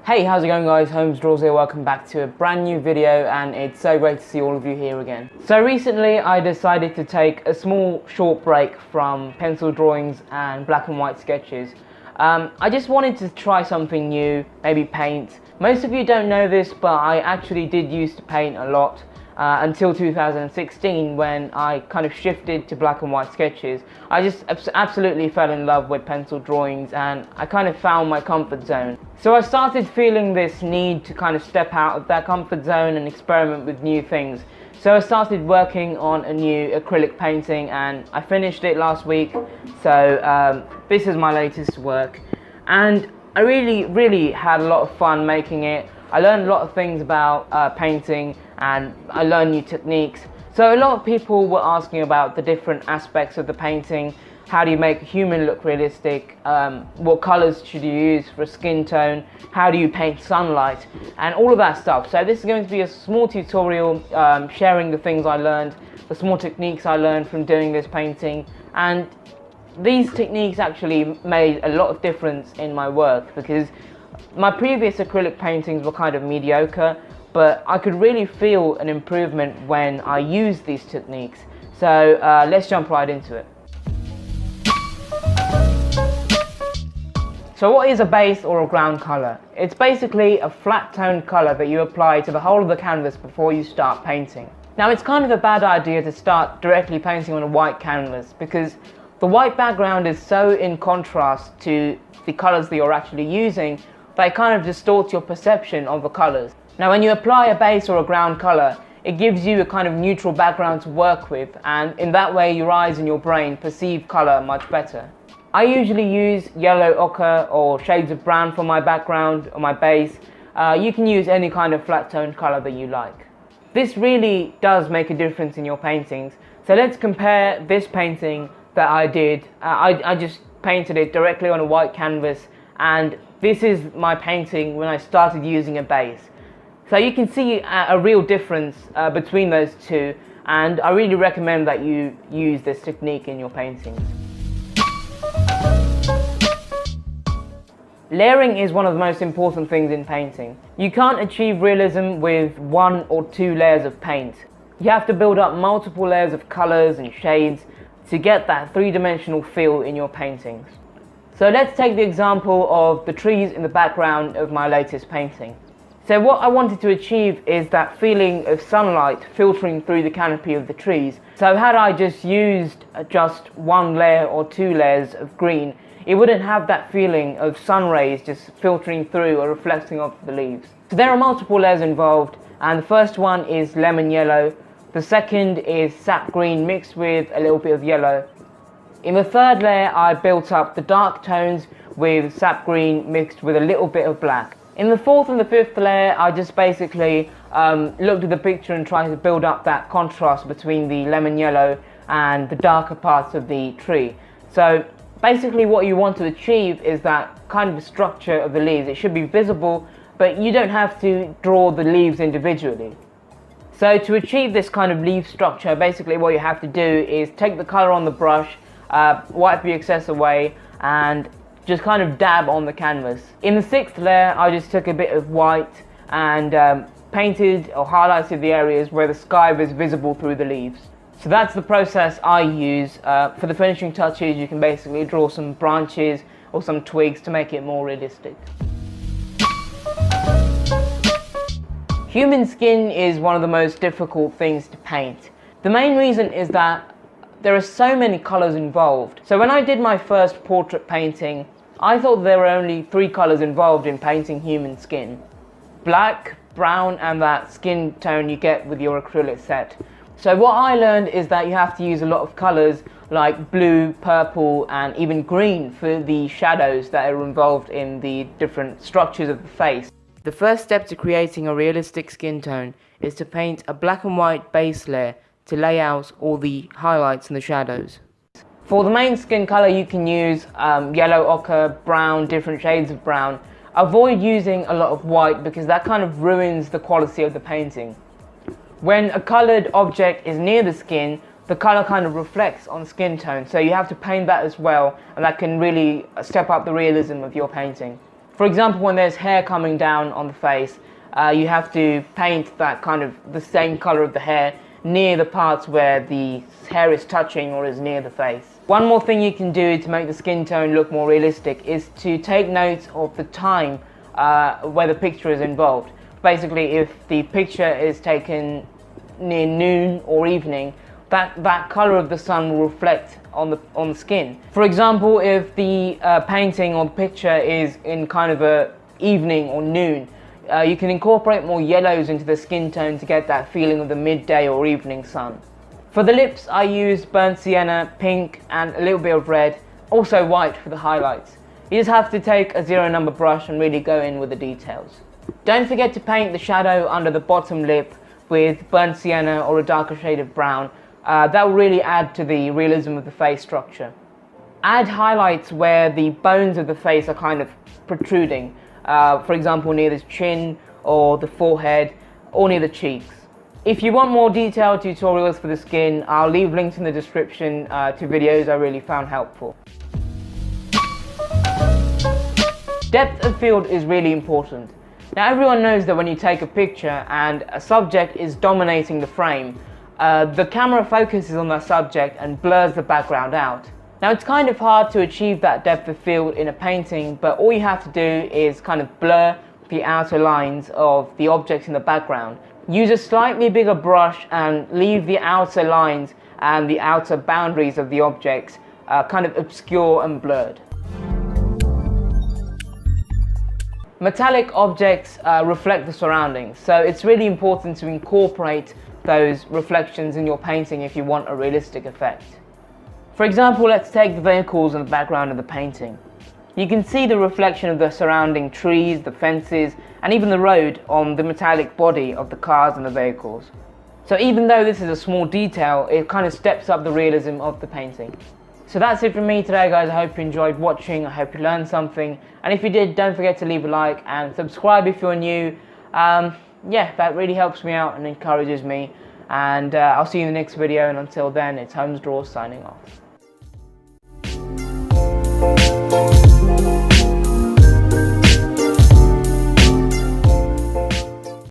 Hey, how's it going guys? Holmes Draws here, welcome back to a brand new video, and it's so great to see all of you here again. So recently I decided to take a small short break from pencil drawings and black and white sketches. I just wanted to try something new, maybe paint. Most of you don't know this, but I actually did used to paint a lot until 2016 when I kind of shifted to black and white sketches. I just absolutely fell in love with pencil drawings and I kind of found my comfort zone. So I started feeling this need to kind of step out of that comfort zone and experiment with new things. So I started working on a new acrylic painting and I finished it last week. So this is my latest work and I really had a lot of fun making it. I learned a lot of things about painting and I learned new techniques. So a lot of people were asking about the different aspects of the painting. How do you make a human look realistic? What colours should you use for skin tone? How do you paint sunlight? And all of that stuff. So this is going to be a small tutorial sharing the things I learned, the small techniques I learned from doing this painting. And these techniques actually made a lot of difference in my work because my previous acrylic paintings were kind of mediocre, but I could really feel an improvement when I used these techniques. So let's jump right into it. So what is a base or a ground colour? It's basically a flat toned colour that you apply to the whole of the canvas before you start painting. Now it's kind of a bad idea to start directly painting on a white canvas because the white background is so in contrast to the colours that you're actually using that it kind of distorts your perception of the colours. Now when you apply a base or a ground colour, it gives you a kind of neutral background to work with, and in that way your eyes and your brain perceive colour much better. I usually use yellow ochre or shades of brown for my background or my base. You can use any kind of flat toned colour that you like. This really does make a difference in your paintings. So let's compare this painting that I did. I just painted it directly on a white canvas, and this is my painting when I started using a base. So you can see a real difference between those two, and I really recommend that you use this technique in your paintings. Layering is one of the most important things in painting. You can't achieve realism with 1 or 2 layers of paint. You have to build up multiple layers of colours and shades to get that three-dimensional feel in your paintings. So let's take the example of the trees in the background of my latest painting. So what I wanted to achieve is that feeling of sunlight filtering through the canopy of the trees. So had I just used just 1 layer or 2 layers of green, it wouldn't have that feeling of sun rays just filtering through or reflecting off the leaves. So there are multiple layers involved, and the first one is lemon yellow. The second is sap green mixed with a little bit of yellow. In the third layer I built up the dark tones with sap green mixed with a little bit of black. In the fourth and the fifth layer I just basically looked at the picture and tried to build up that contrast between the lemon yellow and the darker parts of the tree. So basically what you want to achieve is that kind of structure of the leaves. It should be visible, but you don't have to draw the leaves individually. So to achieve this kind of leaf structure, basically what you have to do is take the colour on the brush, wipe the excess away and just kind of dab on the canvas. In the sixth layer I just took a bit of white and painted or highlighted the areas where the sky was visible through the leaves. So that's the process I use. For the finishing touches you can basically draw some branches or some twigs to make it more realistic. Human skin is one of the most difficult things to paint. The main reason is that there are so many colours involved. So when I did my first portrait painting, I thought there were only 3 colours involved in painting human skin: black, brown and that skin tone you get with your acrylic set. So what I learned is that you have to use a lot of colours like blue, purple and even green for the shadows that are involved in the different structures of the face. The first step to creating a realistic skin tone is to paint a black and white base layer to lay out all the highlights and the shadows. For the main skin colour you can use yellow ochre, brown, different shades of brown. Avoid using a lot of white because that kind of ruins the quality of the painting. When a coloured object is near the skin, the colour kind of reflects on skin tone, so you have to paint that as well, and that can really step up the realism of your painting. For example, when there's hair coming down on the face, you have to paint that kind of the same color of the hair near the parts where the hair is touching or is near the face. One more thing you can do to make the skin tone look more realistic is to take note of the time where the picture is involved. Basically, if the picture is taken near noon or evening, that color of the sun will reflect on the skin. For example, if the painting or the picture is in kind of a evening or noon, you can incorporate more yellows into the skin tone to get that feeling of the midday or evening sun. For the lips, I use burnt sienna, pink, and a little bit of red, also white for the highlights. You just have to take a 0 number brush and really go in with the details. Don't forget to paint the shadow under the bottom lip with burnt sienna or a darker shade of brown. That will really add to the realism of the face structure. Add highlights where the bones of the face are kind of protruding. For example, near the chin or the forehead or near the cheeks. If you want more detailed tutorials for the skin, I'll leave links in the description to videos I really found helpful. Depth of field is really important. Now, everyone knows that when you take a picture and a subject is dominating the frame, the camera focuses on that subject and blurs the background out. Now, it's kind of hard to achieve that depth of field in a painting, but all you have to do is kind of blur the outer lines of the objects in the background. Use a slightly bigger brush and leave the outer lines and the outer boundaries of the objects kind of obscure and blurred. Metallic objects reflect the surroundings, so it's really important to incorporate those reflections in your painting if you want a realistic effect. For example, let's take the vehicles in the background of the painting. You can see the reflection of the surrounding trees, the fences, and even the road on the metallic body of the cars and the vehicles. So even though this is a small detail, it kind of steps up the realism of the painting. So that's it from me today, guys. I hope you enjoyed watching. I hope you learned something. And if you did, don't forget to leave a like and subscribe if you're new. Yeah, that really helps me out and encourages me. And I'll see you in the next video. And until then, it's Holmes Draws signing off.